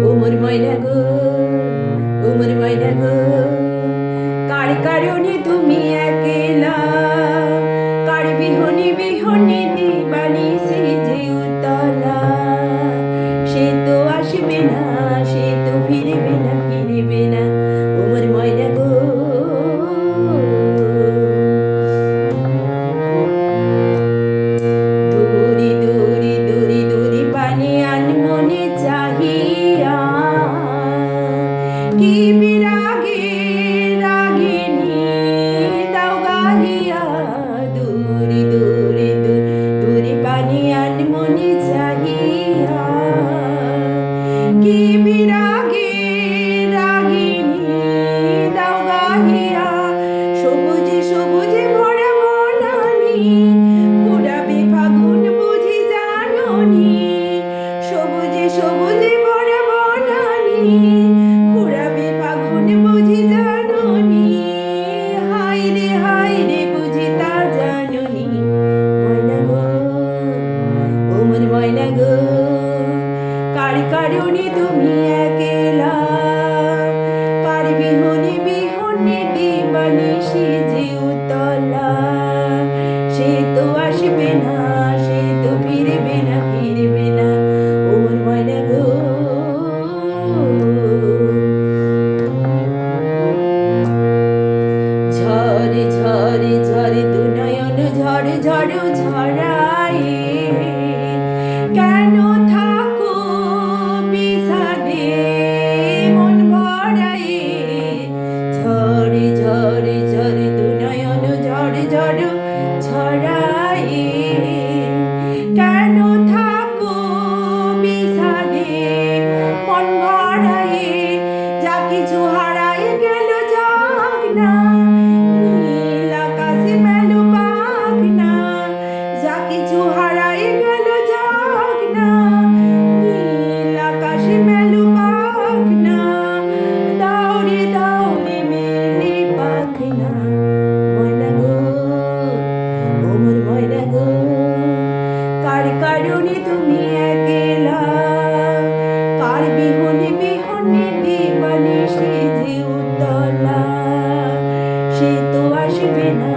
ওমর ময়না গো, ওমর ময়না গো, কার কারণে তুমি একলা, কার বিহনে বিহনে দিবানিসি যে উতলা। সে তো আসবে না, সে তো ফিরবে না, ফিরবে না। ওমর ময়না গো, দূরি দূরি দূরি দূরি পানে আনমনে চাহিয়া, কি বিরাগে রাগিনী দাও গাহিয়া। দূরি দূরি দূরি পানে আনমনে চাহিয়া, কি বিরাগে রাগিনী দাও গাহিয়া। সবুজে সবুজে ভরা বনানী, ফুরাবে ফাগুন বুঝি জাননি। সবুজে সবুজে ভরা বনানী, ফুরাবে ফাগুন বুঝি জাননি। হায় রে বুঝি তা জাননি। ময়না গো, ওমর ময়না গো, কার কারণে তুমি একলা, কার বিহনে বিহনে দিবানিসি যে উতলা। সে তো আসবে না, সে তো ফিরবে না, ফিরবে না। ওমর ময়না গো, ঝরে ঝরে ঝরে দু নয়ন ঝড় ঝড় ঝরায়ে, কেন থাকো বিষাদে মন ভরায়ে। ঝরে ঝরে ঝরে দু নয়ন ঝড় ঝড় ঝরায়ে, কেন থাকো বিষাদে মন ভরায়ে। যা কিছু হারায় গেল যাক না, নীল আকাশে মেলো পাখ না। যা কিছু হারায় গেল যাক না, নীল আকাশে মেলো পাখ না। দাউরে দাউরে মেলে পাখ না। ময়না গো, ওমর ময়না গো, কার কারণে তুমি একলা, কার বিহনে বিহনে দিবানিসি যে উতলা। সে তো আসবে না,